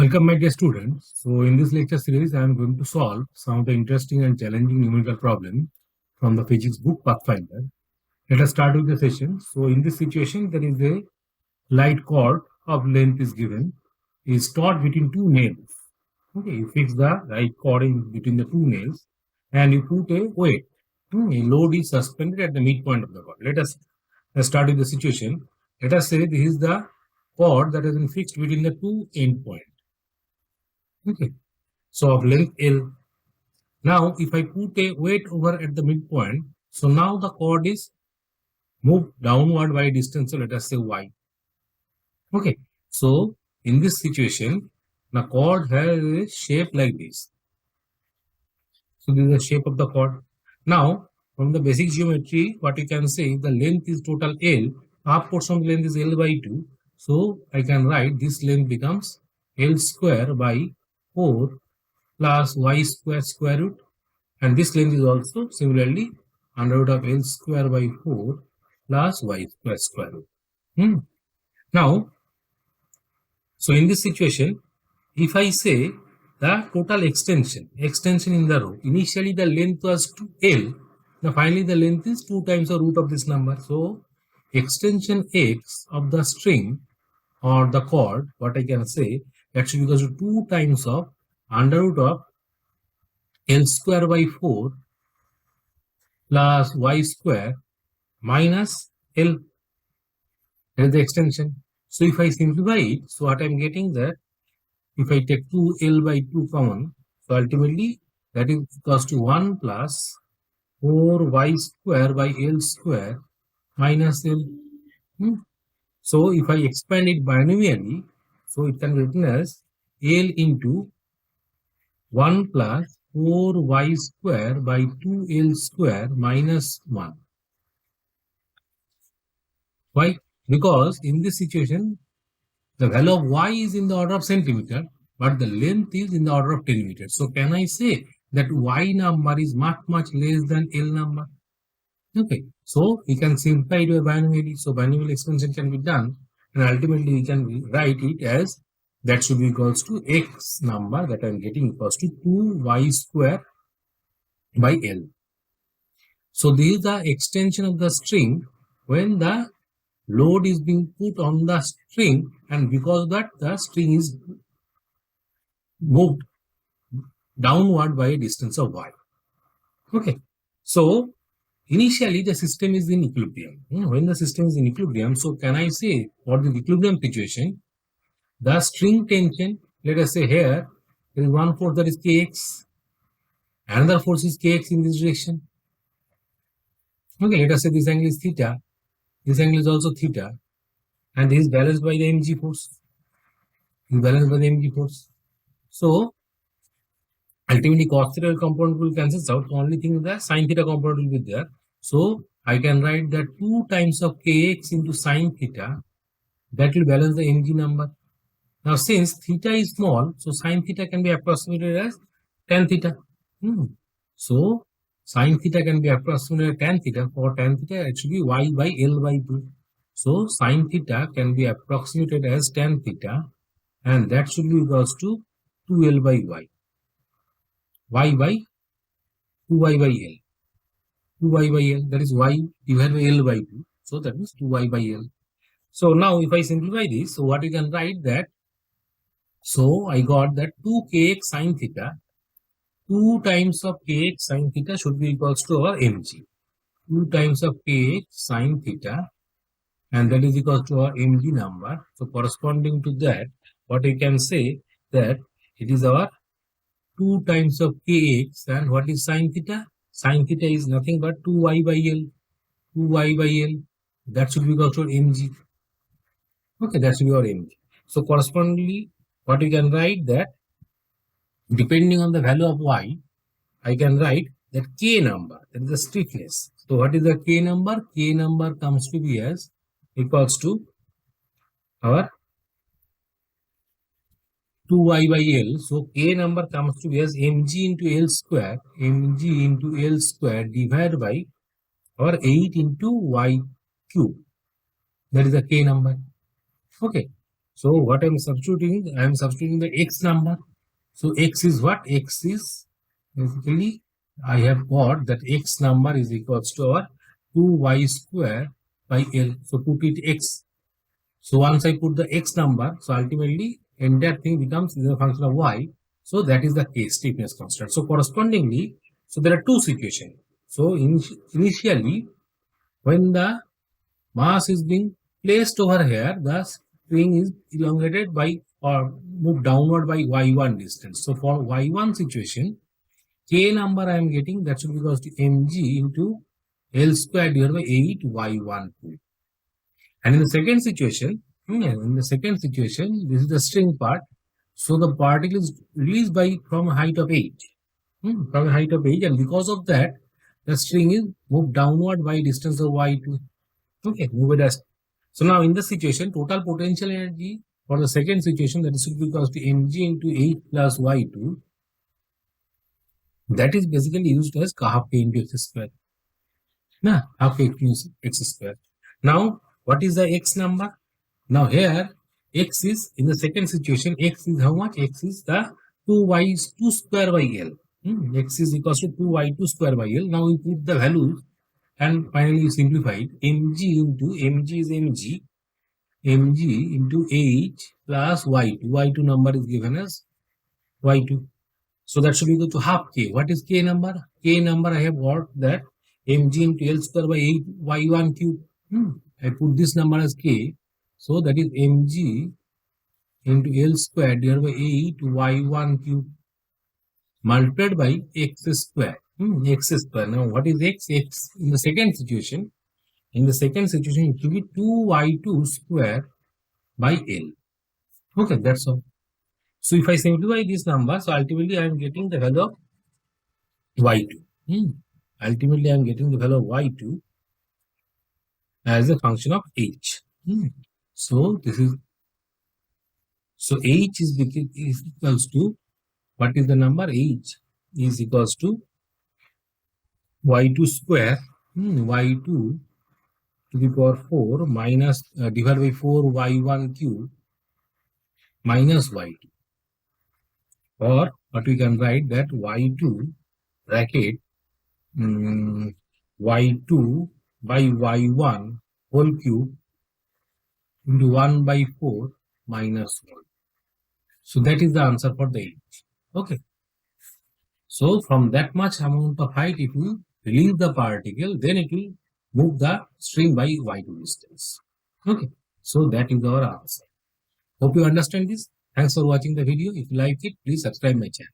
Welcome my dear students. So in this lecture series, I am going to solve some of the interesting and challenging numerical problems from the physics book Pathfinder. Let us start with the session. So in this situation, there is a light cord of length is given, is taut between two nails. Okay, you fix the light cord in between the two nails and you put a weight. A load is suspended at the midpoint of the cord. Let's start with the situation. Let us say this is the cord that has been fixed between the two end points. Okay, so of length L. Now, if I put a weight over at the midpoint, so now the cord is moved downward by a distance, so let us say y. Okay, so in this situation, the cord has a shape like this. So this is the shape of the cord. Now, from the basic geometry, what you can say, the length is total L, half portion of length is L by 2. So I can write this length becomes L square by 4 plus y square root, and this length is also similarly under root of L square by 4 plus y square root. Now, so in this situation, if I say the total extension in the row, initially the length was 2L, now finally the length is 2 times the root of this number. So extension x of the string or the cord, what I can say, that should be equal to 2 times of under root of L square by 4 plus y square minus L. That is the extension. So if I simplify it, so what I am getting that if I take 2L by 2 common, so ultimately that is equals to 1 plus 4y square by L square minus L. So if I expand it binomially, so it can be written as L into 1 plus 4y square by 2L square minus 1. Why? Because in this situation, the value of y is in the order of centimeter, but the length is in the order of 10 meters. So can I say that y number is much less than L number? Okay, so we can simplify it by binomially. So binomial expansion can be done, and ultimately we can write it as that should be equals to x number that I am getting equals to 2y square by L. So this is the extension of the string when the load is being put on the string, and because of that the string is moved downward by a distance of y. Okay, so initially the system is in equilibrium. When the system is in equilibrium, so can I say for the equilibrium situation, the string tension, let us say here, there is one force that is kx, another force is kx in this direction. Okay, let us say this angle is theta, this angle is also theta, and this is balanced by the mg force. So ultimately cos theta component will cancel out. The only thing is that sin theta component will be there. So I can write that 2 times of kx into sin theta, that will balance the mg number. Now since theta is small, so sin theta can be approximated as tan theta. So sin theta can be approximated as tan theta. For tan theta, it should be y by L by 2. So sin theta can be approximated as tan theta, and that should be equals to 2L by y. Y by 2y by L. 2y by L, that is y divided by L by 2. So that means 2y by L. So now if I simplify this, so what you can write that, so I got that 2kx sin theta, 2 times of kx sin theta should be equals to our mg. 2 times of kx sin theta, and that is equals to our mg number. So corresponding to that, what you can say that it is our 2 times of kx, and what is sin theta? Sin theta is nothing but 2y by L. 2y by L. That should be equal to mg. Okay, that should be our mg. So correspondingly, what you can write that depending on the value of y, I can write that k number, that is the stiffness. So what is the k number? K number comes to be as equals to our 2y by L. So k number comes to be as mg into L square, divided by our 8 into y cube. That is the k number. Okay. So what I'm substituting? I'm substituting the x number. So x is what? X is basically I have got that x number is equals to our 2y square by L. So put it x. So once I put the x number, so ultimately entire thing becomes the function of y. So that is the case stiffness constant. So correspondingly, so there are two situations. So initially, when the mass is being placed over here, the string is elongated by or moved downward by y1 distance. So for y1 situation, k number I am getting that should be equals to mg into L square divided by 8y12. And in the second situation, this is the string part. So the particle is released by from a height of 8. From a height of 8, and because of that, the string is moved downward by distance of y2. Okay, move it as. So now in this situation, total potential energy for the second situation, that is should be equals to mg into 8 plus y2. That is basically used as half k into x square. Nah, half k into x square. Now, what is the x number? Now here, x is, in the second situation, x is how much? X is the 2y2 square by L. X is equals to 2y2 square by L. Now we put the values and finally simplified. mg is mg into 8 plus y2. y2 number is given as y2. So that should be equal to half k. What is k number? K number I have got that mg into L square by 8 y1 cube. I put this number as k. So that is mg into L square divided by 8 y1 cube multiplied by x square. X square. Now what is x? X in the second situation. In the second situation, it will be 2y2 square by L. Okay, that's all. So if I simplify this number, so ultimately I am getting the value of y2. Ultimately I am getting the value of y2 as a function of h. So this is, so h is equals to, what is the number? H is equals to y2 square, y2 to the power 4 minus divided by 4 y1 cube minus y2. Or what we can write that y2 bracket y2 by y1 whole cube into 1 by 4 minus 1. So that is the answer for the h. Okay. So from that much amount of height, it will release the particle, then it will move the string by y2 distance. Okay. So that is our answer. Hope you understand this. Thanks for watching the video. If you like it, please subscribe my channel.